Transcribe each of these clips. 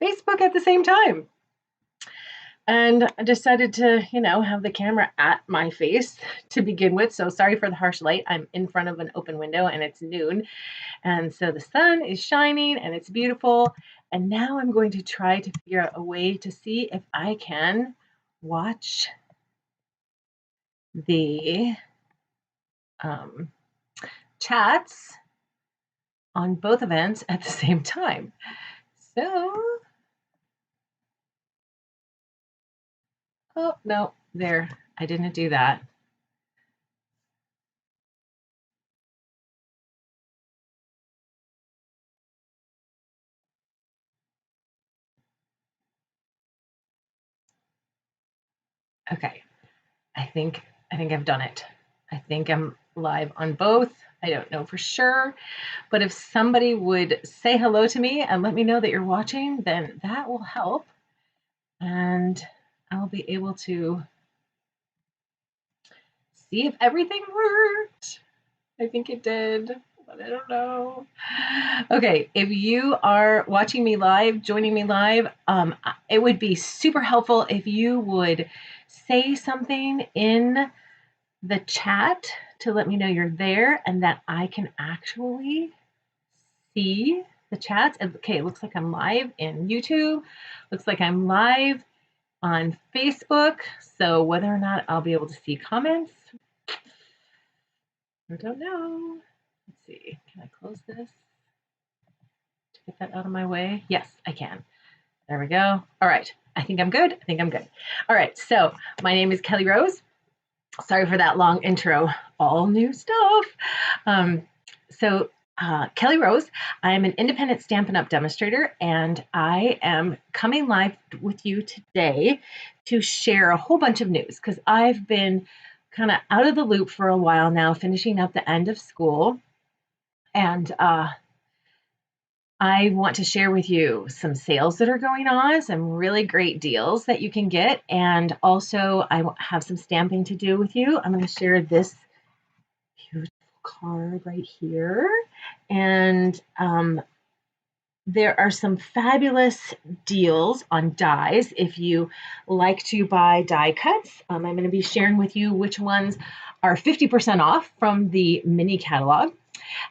Facebook at the same time. And I decided to, have the camera at my face to begin with. So sorry for the harsh light. I'm in front of an open window and it's noon. And so the sun is shining and it's beautiful. And now I'm going to try to figure out a way to see if I can watch the chats on both events at the same time. So, oh, no, there, I didn't do that. Okay, I think I've done it. I think I'm live on both. I don't know for sure, but if somebody would say hello to me and let me know that you're watching, then that will help. And I'll be able to see if everything worked. I think it did, but I don't know. Okay, if you are watching me live, joining me live, it would be super helpful if you would say something in the chat to let me know you're there and that I can actually see the chats. Okay, it looks like I'm live in YouTube. Looks like I'm live on Facebook. So whether or not I'll be able to see comments, I don't know. Let's see. Can I close this to get that out of my way? Yes, I can. There we go. All right. I think I'm good. All right. So my name is Kelly Rose. Sorry for that long intro. All new stuff. Kelly Rose, I'm an independent Stampin' Up! Demonstrator, and I am coming live with you today to share a whole bunch of news because I've been kind of out of the loop for a while now, finishing up the end of school. And I want to share with you some sales that are going on, some really great deals that you can get. And also, I have some stamping to do with you. I'm going to share this beautiful card right here. And there are some fabulous deals on dies if you like to buy die cuts. I'm going to be sharing with you which ones are 50% off from the mini catalog.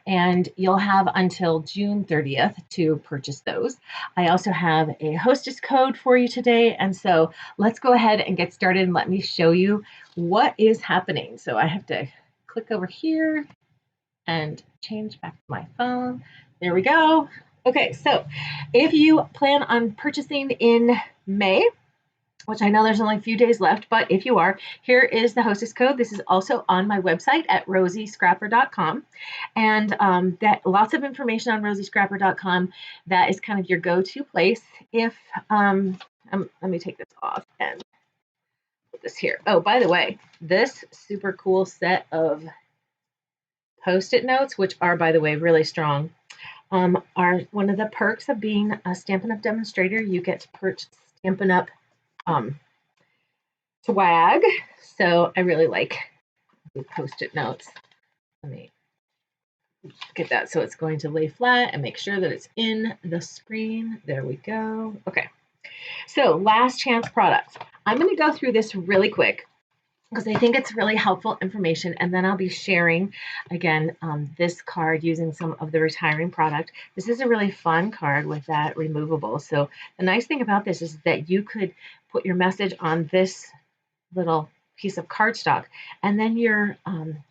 And you'll have until June 30th to purchase those. I also have a hostess code for you today. And so let's go ahead and get started and let me show you what is happening. So I have to click over here and change back to my phone. There we go. Okay, so if you plan on purchasing in May, which I know there's only a few days left, but if you are, here is the hostess code. This is also on my website at rosiescrapper.com. And that lots of information on rosiescrapper.com. That is kind of your go-to place. If, let me take this off and put this here. Oh, by the way, this super cool set of Post-it notes, which are, by the way, really strong, are one of the perks of being a Stampin' Up! Demonstrator. You get to purchase Stampin' Up! Swag. So I really like the Post-it notes. Let me get that so it's going to lay flat and make sure that it's in the screen. There we go. Okay. So last chance products. I'm going to go through this really quick because I think it's really helpful information. And then I'll be sharing, again, this card using some of the retiring product. This is a really fun card with that removable. So the nice thing about this is that you could put your message on this little piece of cardstock, and then your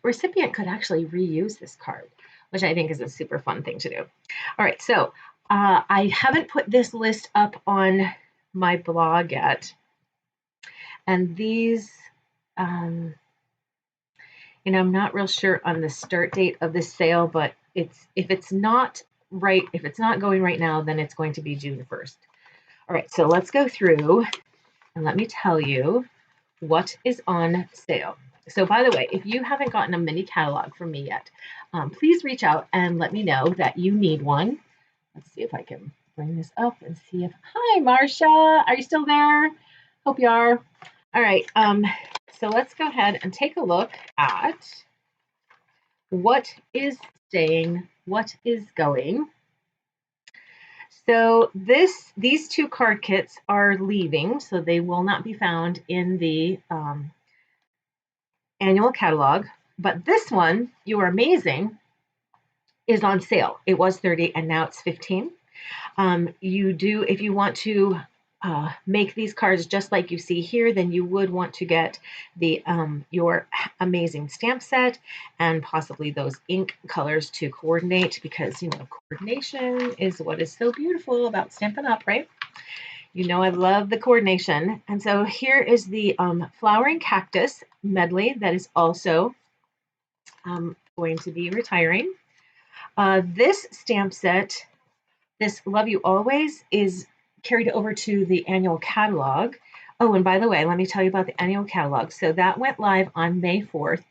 recipient could actually reuse this card, which I think is a super fun thing to do. All right, so I haven't put this list up on my blog yet. And these, I'm not real sure on the start date of this sale, but if it's not going right now, then it's going to be June 1st. All right, so let's go through and let me tell you what is on sale. So by the way, if you haven't gotten a mini catalog from me yet, please reach out and let me know that you need one. Let's see if I can bring this up and see if, hi, Marcia, are you still there? Hope you are. All right, so let's go ahead and take a look at what is staying, what is going. So these two card kits are leaving, so they will not be found in the annual catalog. But this one, You Are Amazing, is on sale. It was 30 and now it's 15. If you want to make these cards just like you see here, then you would want to get the Your Amazing stamp set and possibly those ink colors to coordinate, because coordination is what is so beautiful about Stampin' Up, right? I love the coordination. And so here is the flowering cactus medley that is also going to be retiring. This stamp set, this Love You Always, is carried over to the annual catalog. Oh, and by the way, let me tell you about the annual catalog. So that went live on May 4th.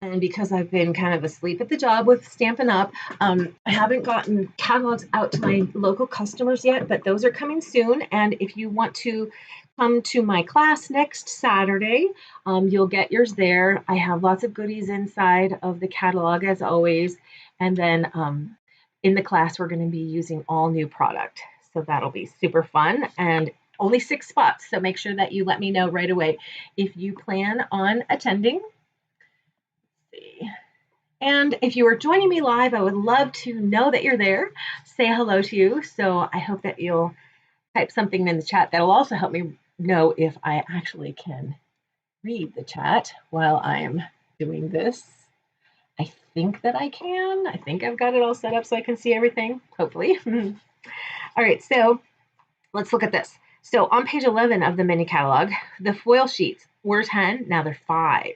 And because I've been kind of asleep at the job with Stampin' Up, I haven't gotten catalogs out to my local customers yet, but those are coming soon. And if you want to come to my class next Saturday, you'll get yours there. I have lots of goodies inside of the catalog, as always. And then in the class, we're going to be using all new product. So that'll be super fun, and only 6 spots. So make sure that you let me know right away if you plan on attending. And if you are joining me live, I would love to know that you're there, say hello to you. So I hope that you'll type something in the chat. That'll also help me know if I actually can read the chat while I'm doing this. I think that I can. I think I've got it all set up so I can see everything, hopefully. All right, so let's look at this. So on page 11 of the mini catalog, the foil sheets were 10, now they're 5.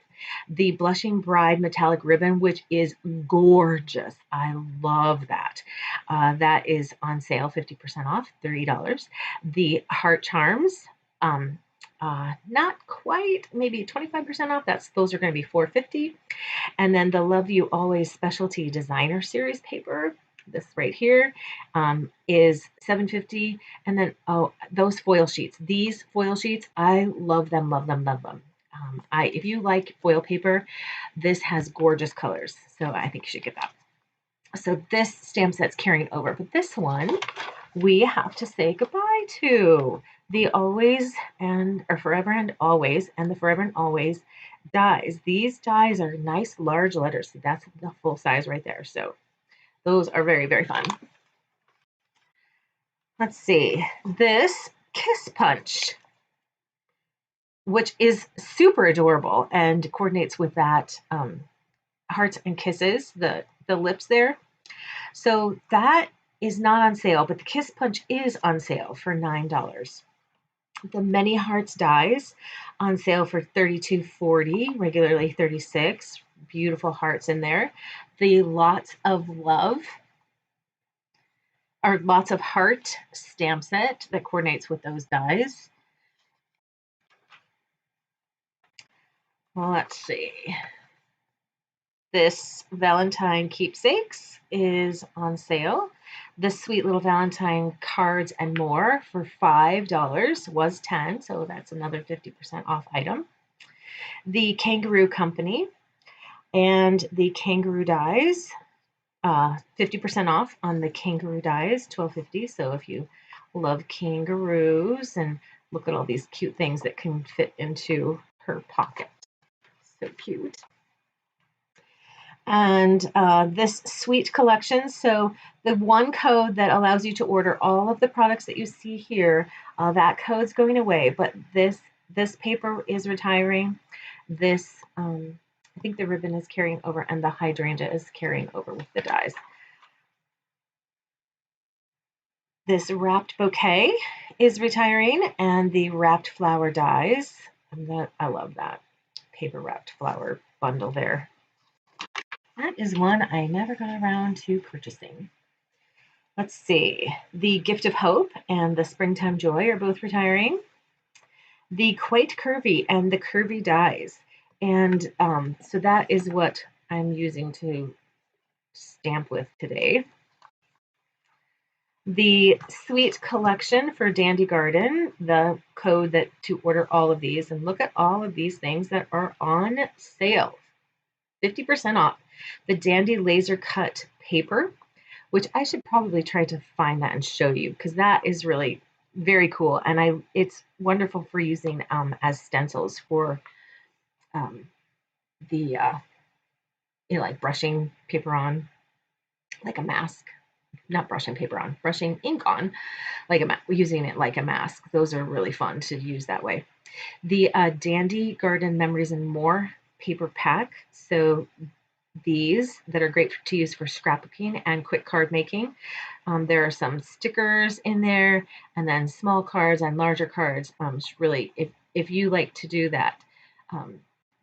The Blushing Bride metallic ribbon, which is gorgeous. I love that. That is on sale, 50% off, $30. The Heart Charms, not quite, maybe 25% off. Those are going to be $4.50. And then the Love You Always Specialty Designer Series paper, this right here, is $7.50. And then, those foil sheets. These foil sheets, I love them, love them, love them. If you like foil paper, this has gorgeous colors. So I think you should get that. So this stamp set's carrying over. But this one, we have to say goodbye to. The Always or Forever and Always and the Forever and Always dies. These dies are nice large letters. So that's the full size right there. So those are very, very fun. Let's see. This Kiss Punch, which is super adorable and coordinates with that hearts and kisses, the lips there. So that is not on sale, but the Kiss Punch is on sale for $9. The Many Hearts dies on sale for $32.40, regularly $36. Beautiful hearts in there. The Lots of Love, or Lots of Heart stamp set that coordinates with those dies. Well, let's see. This Valentine Keepsakes is on sale. The Sweet Little Valentine Cards and More for $5 was $10, so that's another 50% off item. The Kangaroo Company and the Kangaroo Dies, 50% off on the Kangaroo Dies, $12.50. So if you love kangaroos, and look at all these cute things that can fit into her pocket. So cute. And this sweet collection, so the one code that allows you to order all of the products that you see here, that code's going away, but this paper is retiring. This, I think the ribbon is carrying over, and the hydrangea is carrying over with the dies. This wrapped bouquet is retiring, and the wrapped flower dies. And I love that paper wrapped flower bundle there. That is one I never got around to purchasing. Let's see. The Gift of Hope and the Springtime Joy are both retiring. The Quite Curvy and the Curvy Dies. And so that is what I'm using to stamp with today. The Sweet Collection for Dandy Garden, the code to order all of these. And look at all of these things that are on sale. 50% off. The Dandy Laser Cut paper, which I should probably try to find that and show you because that is really very cool. And it's wonderful for using as stencils for um, the like brushing paper on, like a mask. Not brushing paper on, brushing ink on, like using it like a mask. Those are really fun to use that way. The Dandy Garden Memories and More paper pack. So these that are great to use for scrapbooking and quick card making. There are some stickers in there, and then small cards and larger cards. Really, if you like to do that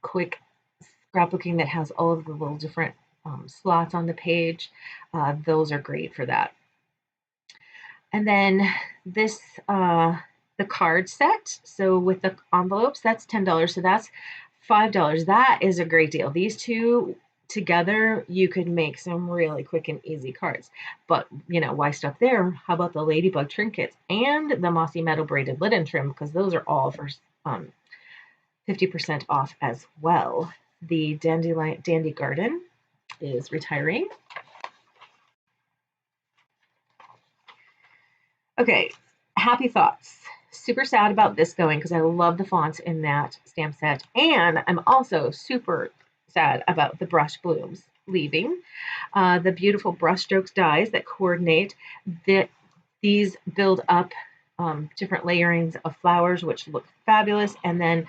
quick scrapbooking that has all of the little different slots on the page, those are great for that. And then this, the card set. So with the envelopes, that's $10. So that's $5. That is a great deal. These two together, you could make some really quick and easy cards. But, why stop there? How about the ladybug trinkets and the mossy meadow braided linen trim? Because those are all for 50% off as well. The Dandy Garden is retiring. Okay, Happy Thoughts. Super sad about this going because I love the fonts in that stamp set. And I'm also super sad about the brush blooms leaving. The beautiful brushstrokes dies that coordinate. These build up different layerings of flowers, which look fabulous. And then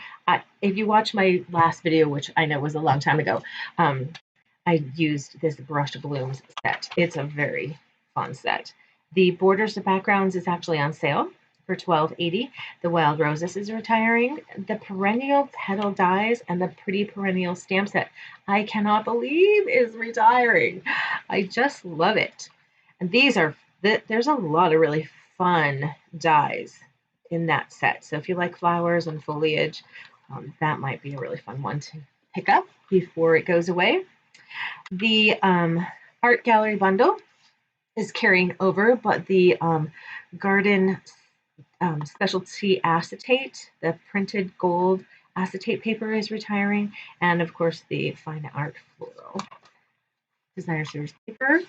if you watch my last video, which I know was a long time ago, I used this brush blooms set. It's a very fun set. The Borders to Backgrounds is actually on sale for $12.80. The Wild Roses is retiring. The Perennial Petal Dies and the Pretty Perennial Stamp Set, I cannot believe is retiring. I just love it. And there's a lot of really fun dies in that set. So if you like flowers and foliage, that might be a really fun one to pick up before it goes away. The Art Gallery bundle is carrying over, but the Garden Specialty Acetate, the printed gold acetate paper is retiring, and of course the Fine Art Floral Designer Series paper.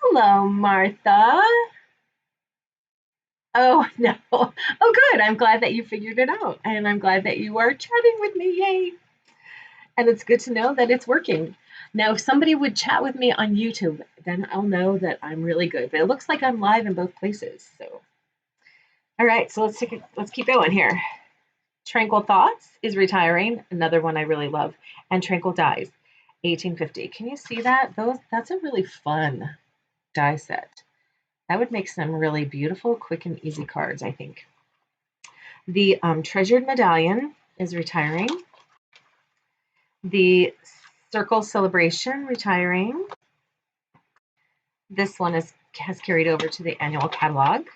Hello, Martha. Oh, no. Oh, good. I'm glad that you figured it out, and I'm glad that you are chatting with me. Yay. And it's good to know that it's working. Now, if somebody would chat with me on YouTube, then I'll know that I'm really good. But it looks like I'm live in both places. So, all right. So let's keep going here. Tranquil Thoughts is retiring. Another one I really love. And Tranquil Dies, $18.50. Can you see that? That's a really fun die set. That would make some really beautiful, quick and easy cards, I think. The Treasured Medallion is retiring. The Circle Celebration retiring. This one has carried over to the annual catalog.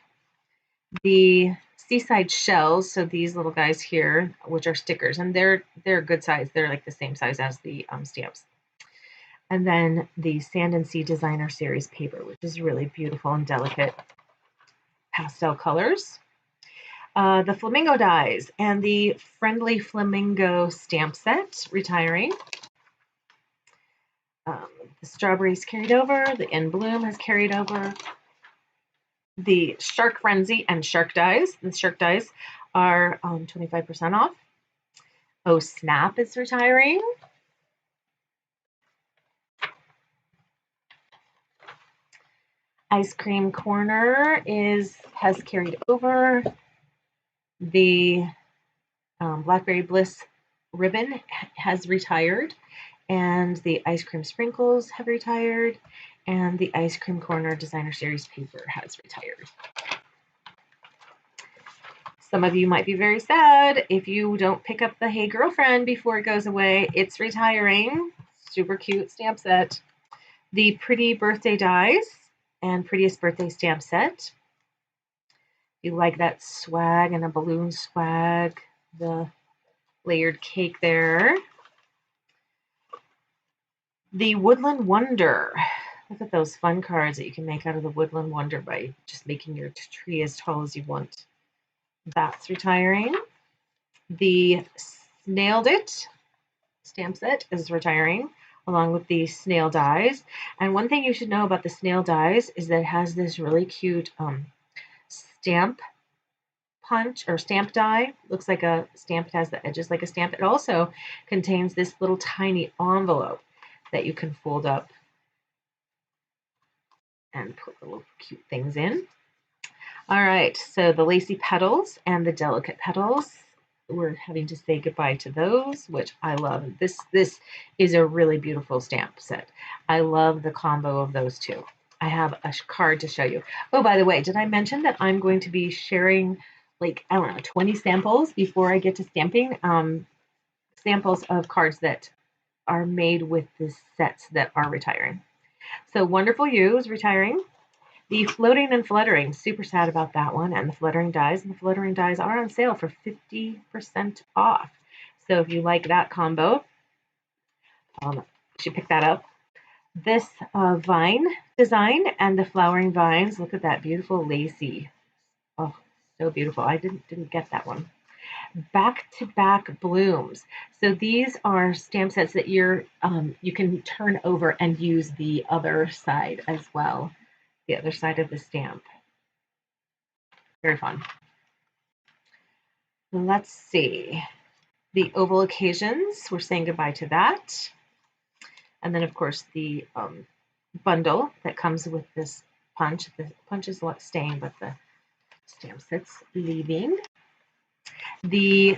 The Seaside Shells, so these little guys here, which are stickers, and they're a good size. They're like the same size as the stamps. And then the Sand and Sea Designer Series paper, which is really beautiful and delicate pastel colors. The Flamingo dies and the Friendly Flamingo stamp set retiring. The Strawberries carried over. The In Bloom has carried over. The Shark Frenzy and Shark Dies. The Shark Dies are 25% off. Oh Snap is retiring. Ice Cream Corner has carried over. The Blackberry Bliss ribbon has retired, and the Ice Cream Sprinkles have retired, and the Ice Cream Corner Designer Series paper has retired. Some of you might be very sad if you don't pick up the Hey Girlfriend before it goes away. It's retiring. Super cute stamp set. The Pretty Birthday Dies and Prettiest Birthday stamp set. You like that swag and a balloon swag, the layered cake there. The Woodland Wonder. Look at those fun cards that you can make out of the Woodland Wonder by just making your tree as tall as you want. That's retiring. The Snailed It stamp set is retiring. along with the snail dies. And one thing you should know about the snail dies is that it has this really cute stamp punch or stamp die. Looks like a stamp. It has the edges like a stamp. It also contains this little tiny envelope that you can fold up and put little cute things in. All right, so the lacy petals and the delicate petals, we're having to say goodbye to those, which I love. This is a really beautiful stamp set. I love the combo of those two. I have a card to show you. Oh, by the way, did I mention that I'm going to be sharing like, I don't know, 20 samples before I get to stamping, samples of cards that are made with the sets that are retiring. So Wonderful You is retiring. The Floating and Fluttering, super sad about that one, and the Fluttering dies. And the Fluttering dies are on sale for 50% off. So if you like that combo, you should pick that up. This vine design and the flowering vines, look at that beautiful lacy. Oh, so beautiful. I didn't get that one. Back-to-back blooms. So these are stamp sets that you can turn over and use the other side as well. The other side of the stamp. Very fun. Let's see. The oval occasions, we're saying goodbye to that. And then, of course, the bundle that comes with this punch. The punch is staying, but the stamp set's leaving. The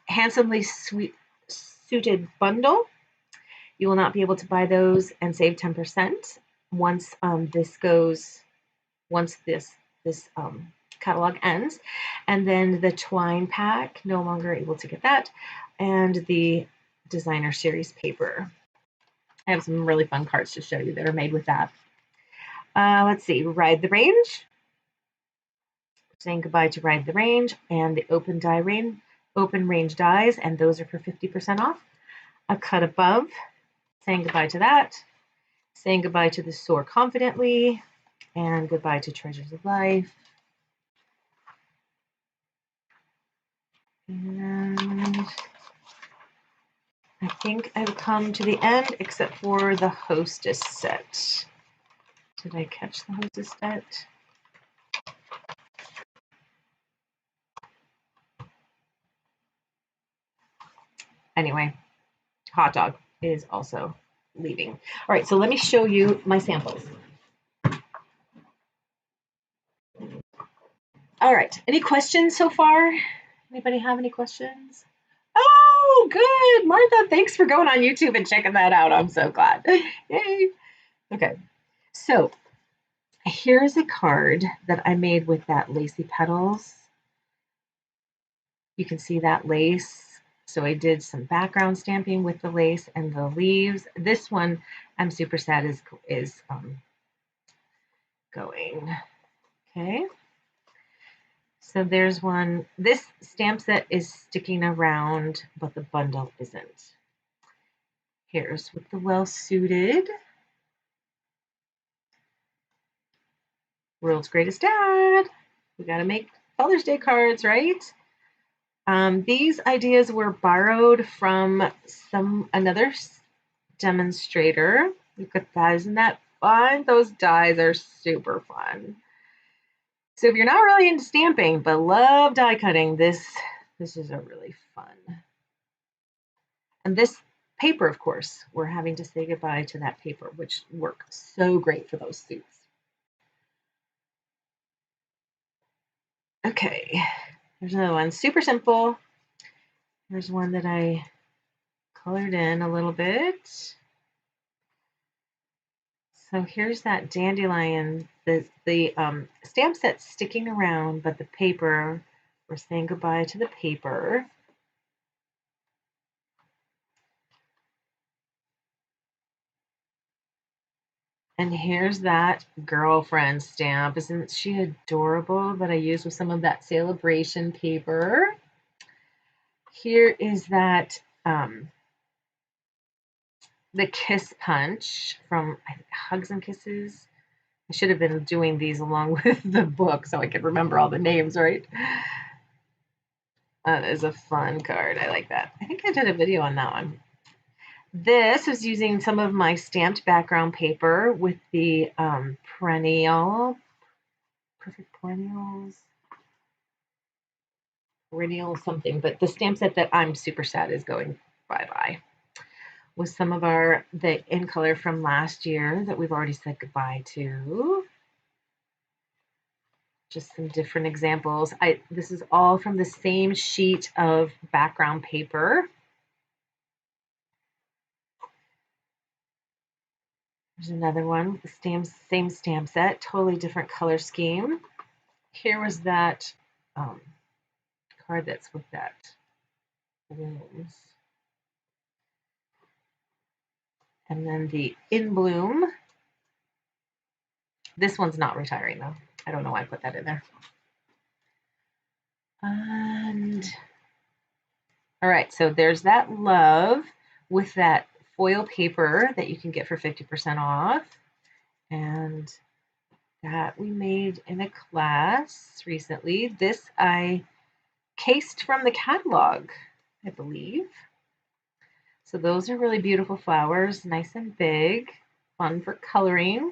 handsomely suited bundle. You will not be able to buy those and save 10% once this catalog ends. And then the twine pack, no longer able to get that. And the designer series paper. I have some really fun cards to show you that are made with that. Let's see, Ride the Range. Saying goodbye to Ride the Range and the open range dies, and those are for 50% off. A Cut Above. Saying goodbye to that. Saying goodbye to the Soar Confidently, and goodbye to Treasures of Life. And I think I've come to the end except for the Hostess set. Did I catch the Hostess set? Anyway, Hot Dog is also leaving. All right, so let me show you my samples. All right, any questions so far? Anybody have any questions? Oh, good. Martha, thanks for going on YouTube and checking that out. I'm so glad. Yay. Okay, so here's a card that I made with that lacy petals. You can see that lace. So I did some background stamping with the lace and the leaves. This one, I'm super sad is going. Okay. So there's one. This stamp set is sticking around, but the bundle isn't. Here's with the Well Suited. World's Greatest Dad. We got to make Father's Day cards, right? These ideas were borrowed from another demonstrator. Look at that. Isn't that fun? Those dies are super fun. So if you're not really into stamping but love die cutting, this is a really fun. And this paper, of course, we're having to say goodbye to that paper, which works so great for those suits. Okay, there's another one. Super simple. There's one that I colored in a little bit. So here's that dandelion. The stamp set's sticking around, but the paper, we're saying goodbye to the paper. And here's that girlfriend stamp. Isn't she adorable that I used with some of that celebration paper? Here is that the Kiss Punch from Hugs and Kisses. I should have been doing these along with the book so I could remember all the names, right? That is a fun card. I like that. I think I did a video on that one. This is using some of my stamped background paper with the perfect perennial something, but the stamp set that I'm super sad is going bye-bye. With some of the in color from last year that we've already said goodbye to. Just some different examples. This is all from the same sheet of background paper. There's another one with the same stamp set, totally different color scheme. Here was that card that's with that blooms. And then the In Bloom. This one's not retiring though. I don't know why I put that in there. And all right, so there's that love with that foil paper that you can get for 50% off. And that we made in a class recently. This I cased from the catalog, I believe. So those are really beautiful flowers, nice and big, fun for coloring.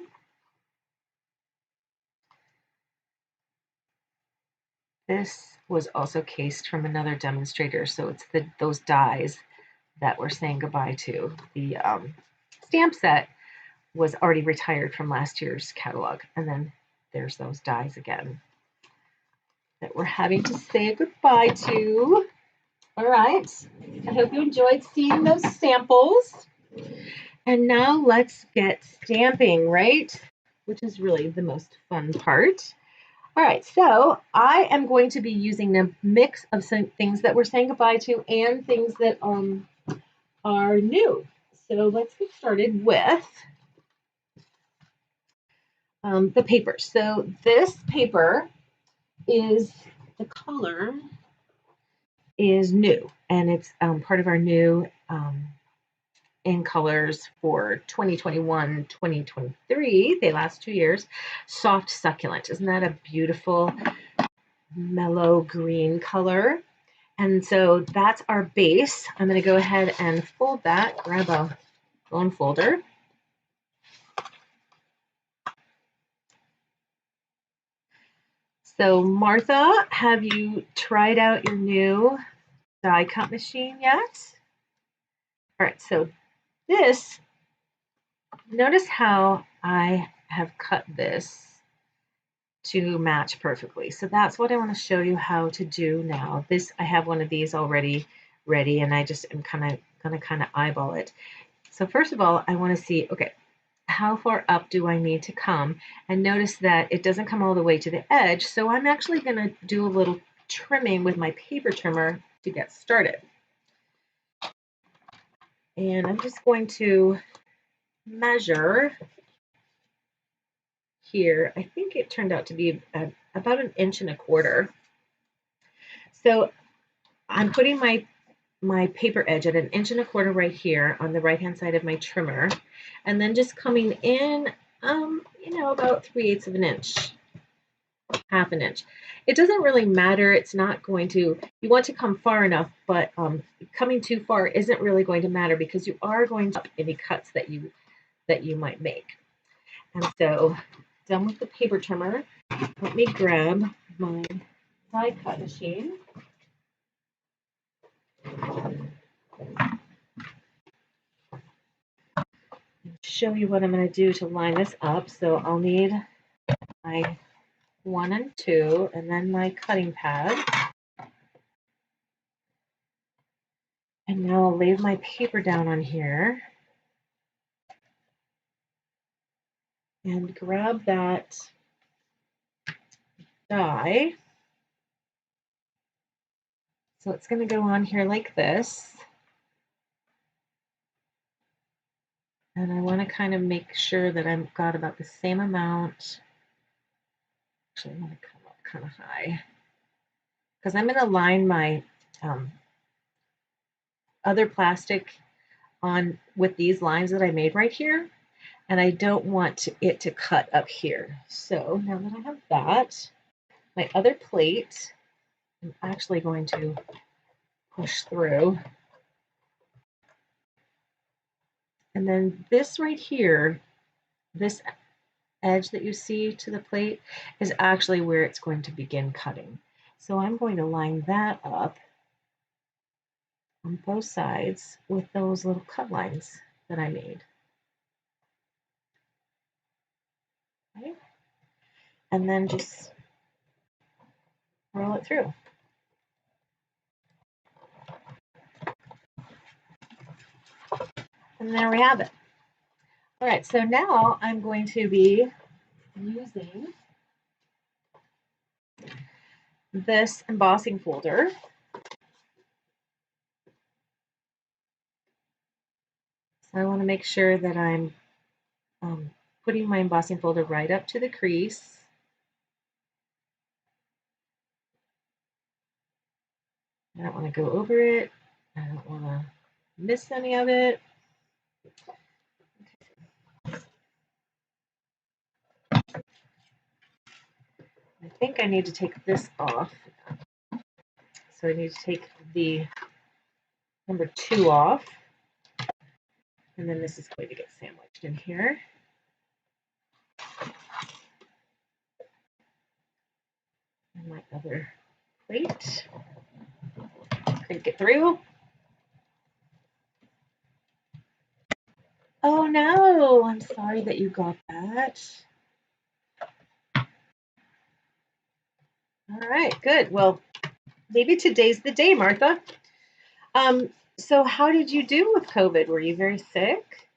This was also cased from another demonstrator, so it's those dies that we're saying goodbye to. The stamp set was already retired from last year's catalog, and then there's those dies again that we're having to say goodbye to. All right, I hope you enjoyed seeing those samples. And now let's get stamping, right? Which is really the most fun part. All right, so I am going to be using a mix of some things that we're saying goodbye to and things that are new. So let's get started with the paper. So this paper is, the color is new, and it's part of our new in colors for 2021, 2023. They last 2 years. Soft Succulent. Isn't that a beautiful mellow green color? And so that's our base. I'm going to go ahead and fold that, grab a bone folder. So Martha, have you tried out your new die cut machine yet? All right, so this, notice how I have cut this to match perfectly. So that's what I want to show you how to do now. I have one of these already ready, and I just am going to eyeball it. So first of all, I want to see, okay, how far up do I need to come? And notice that it doesn't come all the way to the edge. So I'm actually going to do a little trimming with my paper trimmer to get started. And I'm just going to measure here. I think it turned out to be about 1.25 inches. So I'm putting my paper edge at 1.25 inches right here on the right hand side of my trimmer, and then just coming in, about 3/8 of an inch, 1/2 inch. It doesn't really matter. It's not going to, you want to come far enough, but coming too far isn't really going to matter because you are going to any cuts that you might make. And so, done with the paper trimmer, let me grab my die cut machine. Show you what I'm going to do to line this up. So I'll need my 1 and 2 and then my cutting pad. And now I'll lay my paper down on here and grab that die. So it's going to go on here like this. And I want to kind of make sure that I've got about the same amount. Actually, I want to come up kind of high because I'm going to line my other plastic on with these lines that I made right here. And I don't want it to cut up here. So now that I have that, my other plate, I'm actually going to push through. And then this right here, this edge that you see to the plate is actually where it's going to begin cutting. So I'm going to line that up on both sides with those little cut lines that I made. Okay. And then just roll it through. And there we have it. All right, so now I'm going to be using this embossing folder. So I want to make sure that I'm putting my embossing folder right up to the crease. I don't want to go over it. I don't want to miss any of it. I think I need to take this off. So I need to take the number 2 off. And then this is going to get sandwiched in here. And my other plate. Couldn't get through. Oh no, I'm sorry that you got that. All right, good. Well, maybe today's the day, Martha. So how did you do with COVID? Were you very sick?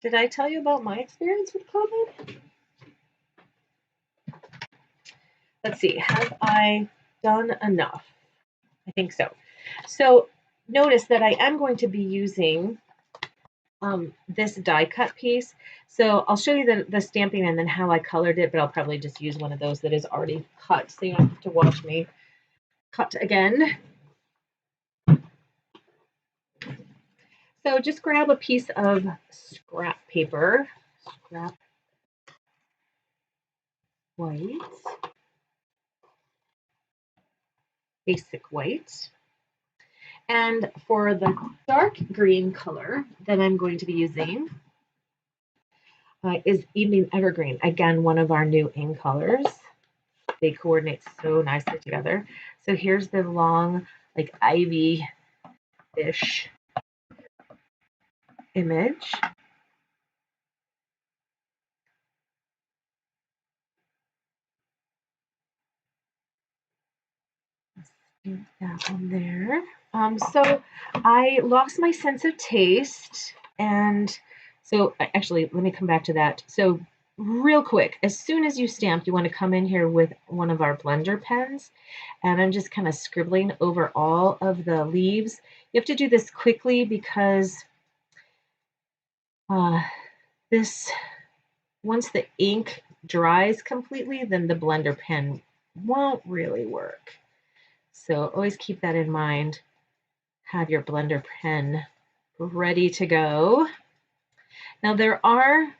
Did I tell you about my experience with COVID? Let's see, have I done enough? I think so. So notice that I am going to be using this die cut piece. So I'll show you the stamping and then how I colored it, but I'll probably just use one of those that is already cut, so you don't have to watch me cut again. So just grab a piece of scrap paper, scrap white, basic white. And for the dark green color that I'm going to be using is Evening Evergreen. Again, one of our new ink colors. They coordinate so nicely together. So here's the long, like ivy-ish image. Stamp that one there. So I lost my sense of taste, and so actually, let me come back to that. So real quick, as soon as you stamp, you want to come in here with one of our blender pens, and I'm just kind of scribbling over all of the leaves. You have to do this quickly because this, once the ink dries completely, then the blender pen won't really work. So always keep that in mind. Have your blender pen ready to go. Now there are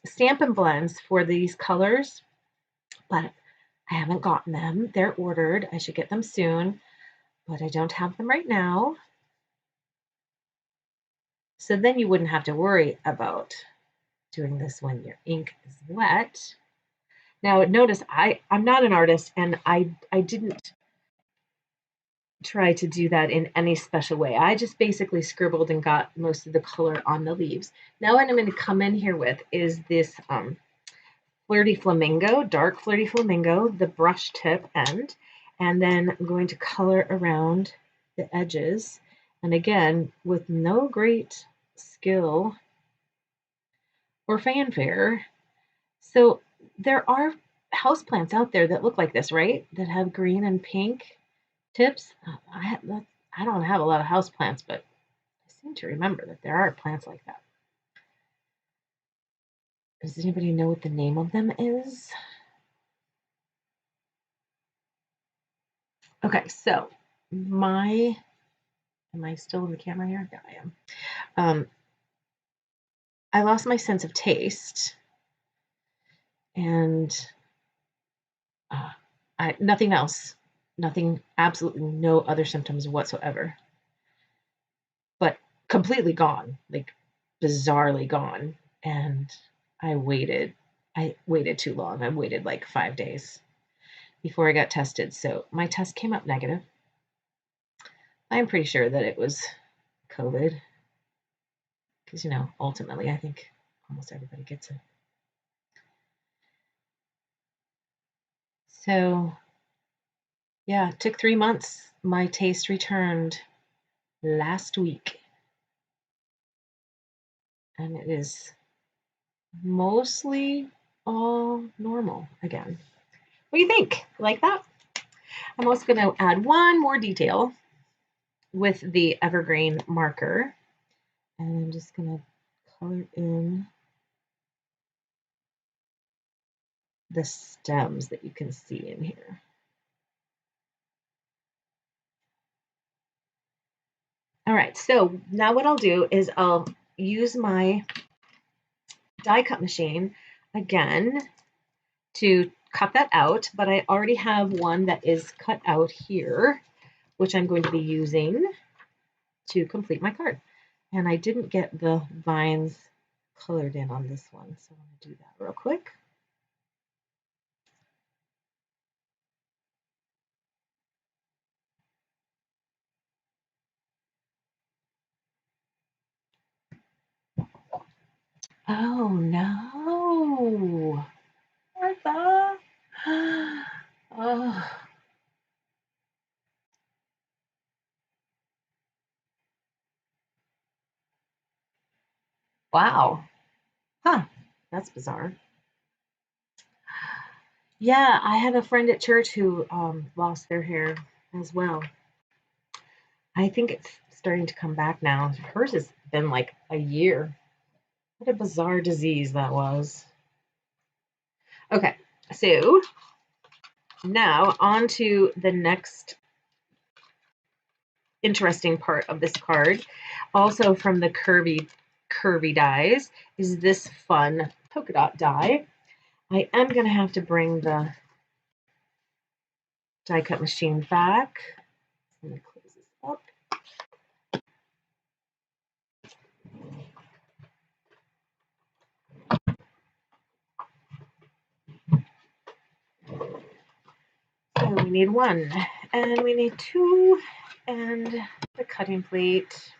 Stampin' blends for these colors, but I haven't gotten them. They're ordered. I should get them soon, but I don't have them right now. So then you wouldn't have to worry about doing this when your ink is wet. Now notice I'm not an artist, and I didn't try to do that in any special way. I just basically scribbled and got most of the color on the leaves. Now what I'm going to come in here with is this Flirty Flamingo, dark Flirty Flamingo, the brush tip end, and then I'm going to color around the edges. And again, with no great skill or fanfare. So there are houseplants out there that look like this, right? That have green and pink tips. I don't have a lot of houseplants, but I seem to remember that there are plants like that. Does anybody know what the name of them is? Okay, so am I still in the camera here? Yeah, I am. I lost my sense of taste, and nothing else, nothing, absolutely no other symptoms whatsoever. But completely gone, like bizarrely gone. And I waited too long. I waited like 5 days before I got tested. So my test came up negative. I'm pretty sure that it was COVID because, ultimately, I think almost everybody gets it. So, yeah, it took 3 months. My taste returned last week, and it is mostly all normal again. What do you think? Like that? I'm also going to add one more detail with the evergreen marker, and I'm just going to color in the stems that you can see in here. All right, so now what I'll do is I'll use my die cut machine again to cut that out, but I already have one that is cut out here, which I'm going to be using to complete my card. And I didn't get the vines colored in on this one, so I'm going to do that real quick. Oh no, Martha. Oh. Wow. Huh. That's bizarre. Yeah, I had a friend at church who lost their hair as well. I think it's starting to come back now. Hers has been like a year. What a bizarre disease that was. Okay, so now on to the next interesting part of this card. Also from the curvy dies is this fun polka dot die. I am going to have to bring the die cut machine back. Let me close this up. So we need one, and we need two, and the cutting plate.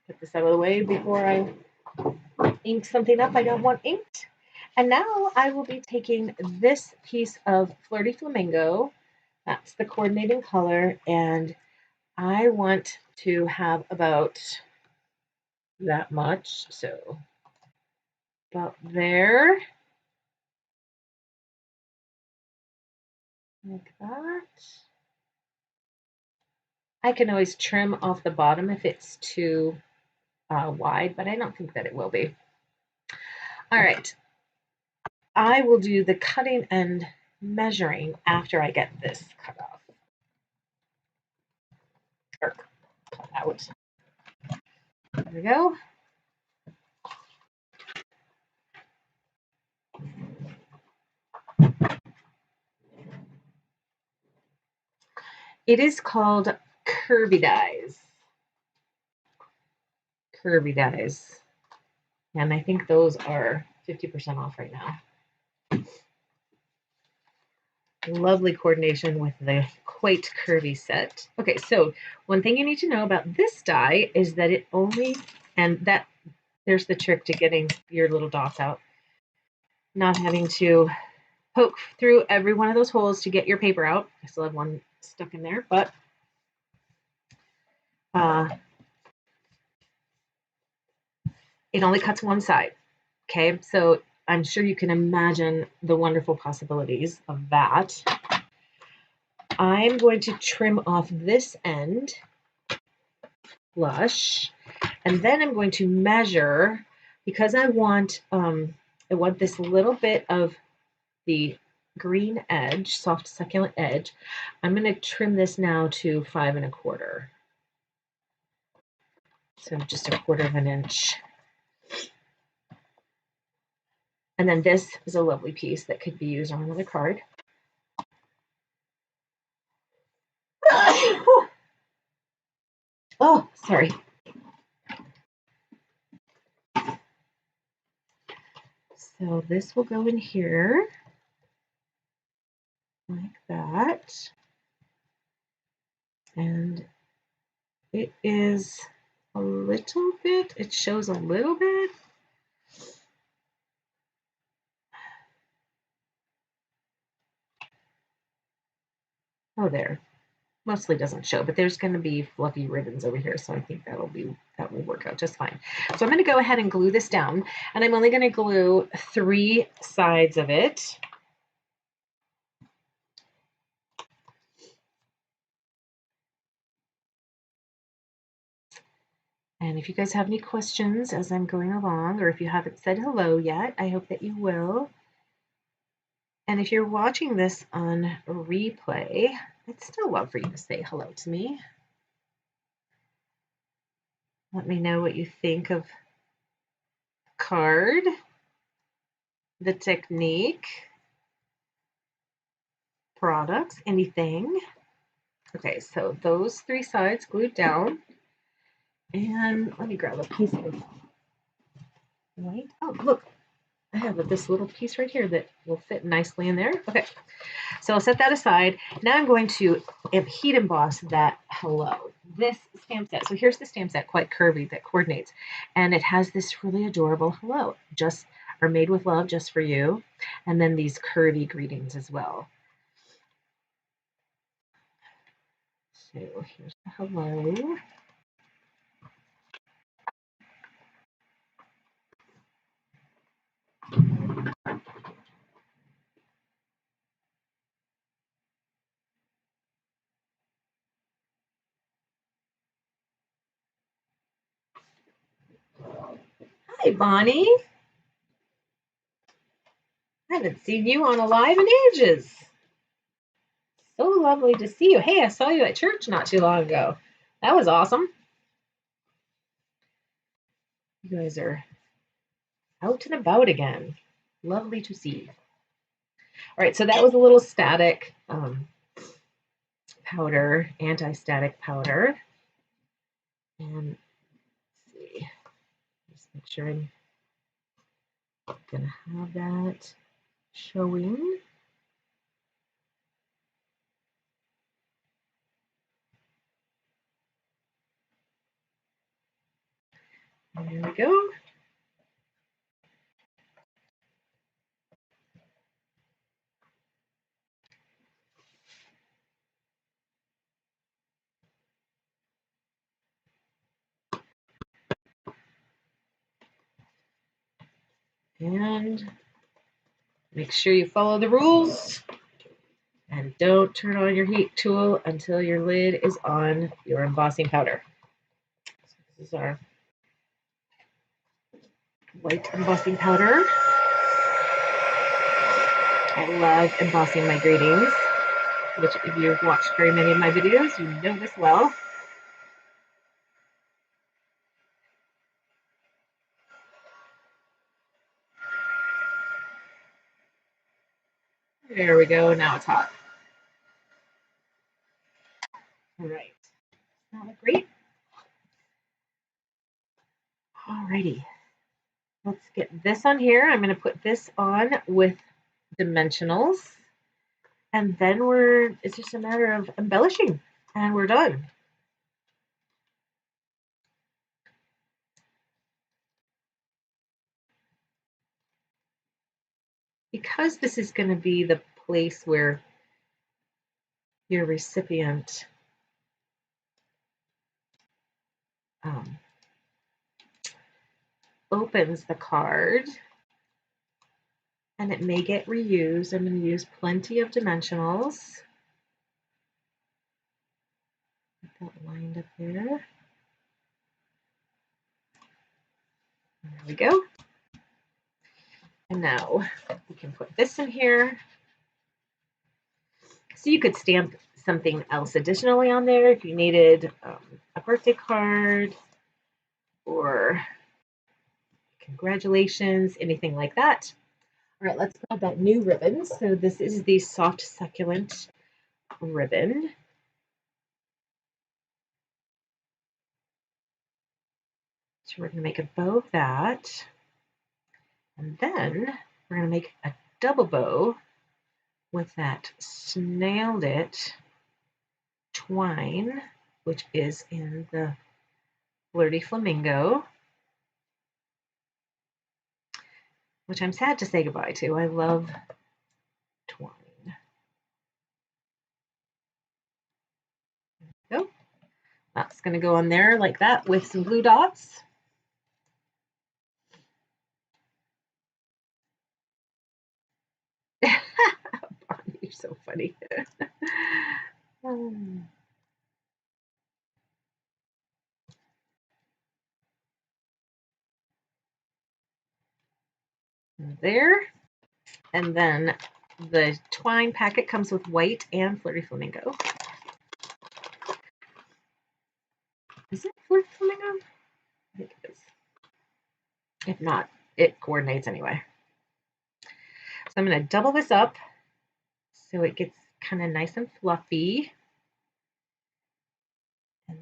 Put this out of the way before I ink something up. I don't want inked. And now I will be taking this piece of Flirty Flamingo. That's the coordinating color, and I want to have about that much. So about there. Like that. I can always trim off the bottom if it's too wide, but I don't think that it will be. All right. I will do the cutting and measuring after I get this cut off. Or cut out. There we go. It is called Curvy Dies. Curvy Dies. And I think those are 50% off right now. Lovely coordination with the quite curvy set. Okay, so one thing you need to know about this die is that it only, and that there's the trick to getting your little dots out, not having to poke through every one of those holes to get your paper out. I still have one stuck in there, but it only cuts one side. Okay, so I'm sure you can imagine the wonderful possibilities of that. I'm going to trim off this end flush, and then I'm going to measure because I want this little bit of the green edge, soft succulent edge. I'm going to trim this now to 5 1/4. So just 1/4 of an inch. And then this is a lovely piece that could be used on another card. Oh, sorry. So this will go in here like that. And it is a little bit, it shows a little bit. Oh, there. Mostly doesn't show, but there's going to be fluffy ribbons over here, so I think that will work out just fine. So I'm going to go ahead and glue this down, and I'm only going to glue 3 sides of it. And if you guys have any questions as I'm going along, or if you haven't said hello yet, I hope that you will. And if you're watching this on replay, I'd still love for you to say hello to me. Let me know what you think of the card, the technique, products, anything. Okay, so those 3 sides glued down. And let me grab a piece of white. Oh, look, I have this little piece right here that will fit nicely in there. Okay, so I'll set that aside. Now I'm going to heat emboss that hello. This stamp set. So here's the stamp set, quite curvy, that coordinates. And it has this really adorable hello, just or made with love, just for you. And then these curvy greetings as well. So here's the hello. Hi, Bonnie. I haven't seen you on a live in ages. So lovely to see you. Hey, I saw you at church not too long ago. That was awesome. You guys are out and about again. Lovely to see. All right, so that was a little static powder, anti-static powder. And let's see, just make sure I'm gonna have that showing. There we go. And make sure you follow the rules and don't turn on your heat tool until your lid is on your embossing powder. So this is our white embossing powder. I love embossing my greetings, which if you've watched very many of my videos, you know this well. There we go, now it's hot. All right, that look great? Alrighty, let's get this on here. I'm gonna put this on with dimensionals, and then it's just a matter of embellishing, and we're done. Because this is going to be the place where your recipient opens the card, and it may get reused, I'm going to use plenty of dimensionals. Get that lined up there. There we go. And now we can put this in here. So you could stamp something else additionally on there if you needed a birthday card or congratulations, anything like that. All right, let's grab that new ribbon. So this is the soft succulent ribbon. So we're going to make a bow of that. And then we're going to make a double bow with that Snailed It twine, which is in the Flirty Flamingo, which I'm sad to say goodbye to. I love twine. There we go. That's going to go on there like that with some glue dots. Bonnie, you're so funny. There. And then the twine packet comes with white and Flirty Flamingo. Is it Flirty Flamingo? I think it is. If not, it coordinates anyway. So I'm going to double this up so it gets kind of nice and fluffy. And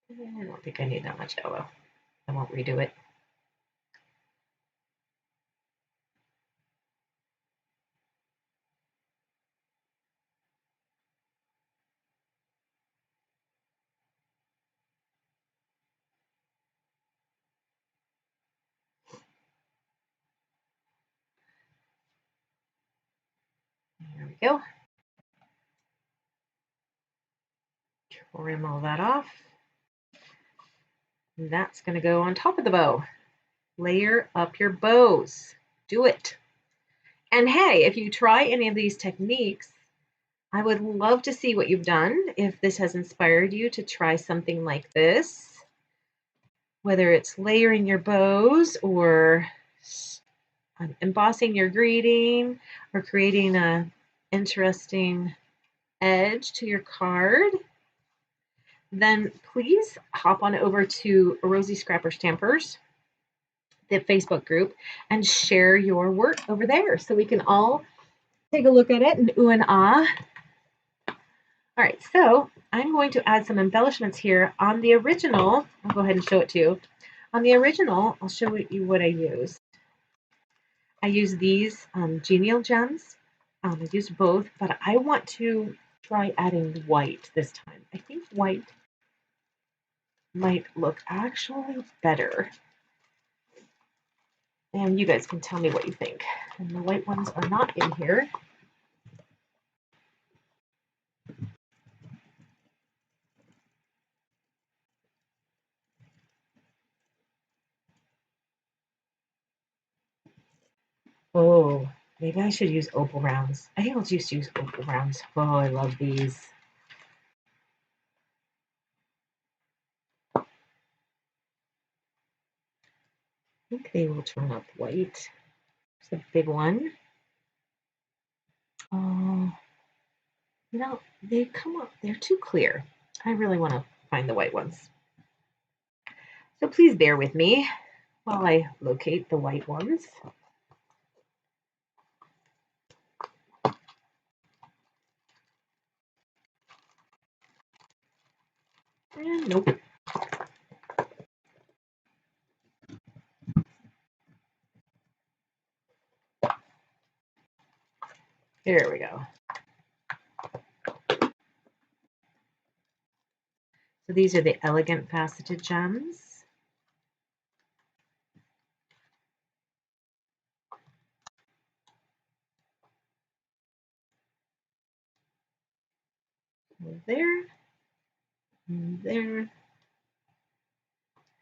then I don't think I need that much yellow. I won't redo it. There we go. Trim all that off. And that's going to go on top of the bow. Layer up your bows. Do it. And hey, if you try any of these techniques, I would love to see what you've done. If this has inspired you to try something like this, whether it's layering your bows or embossing your greeting or creating an interesting edge to your card, then please hop on over to Rosie Scrapper Stampers, the Facebook group, and share your work over there so we can all take a look at it and ooh and ah. All right, so I'm going to add some embellishments here on the original. I'll go ahead and show it to you. On the original, I'll show you what I used. I used these genial gems. I used both, but I want to try adding white this time. I think white might look actually better. And you guys can tell me what you think. And the white ones are not in here. Oh, maybe I should use opal rounds. I think I'll just use opal rounds. Oh, I love these. I think they will turn up white. It's a big one. Oh, you know, they come up, they're too clear. I really want to find the white ones. So please bear with me while I locate the white ones. And nope. There we go. So these are the elegant faceted gems. There, and there,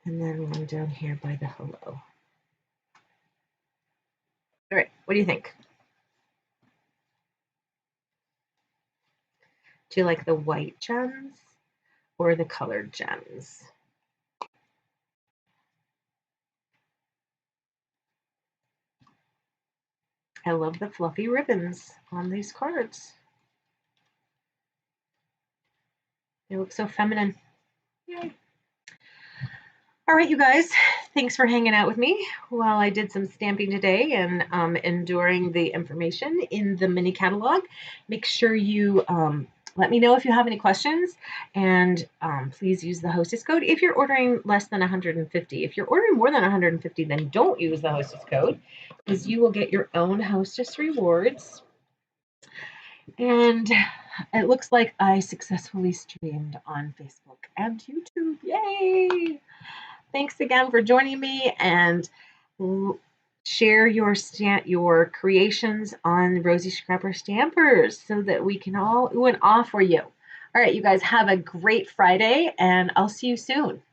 and then one down here by the hello. All right, what do you think? Do you like the white gems or the colored gems? I love the fluffy ribbons on these cards. They look so feminine. Yay. All right, you guys, thanks for hanging out with me while I did some stamping today and enduring the information in the mini catalog. Make sure you let me know if you have any questions, and please use the hostess code if you're ordering less than 150. If you're ordering more than 150, then don't use the hostess code because you will get your own hostess rewards. And it looks like I successfully streamed on Facebook and YouTube. Yay! Thanks again for joining me, and share your creations on Rosie Scrapper Stampers so that we can all ooh and ah for you. All right, you guys have a great Friday, and I'll see you soon.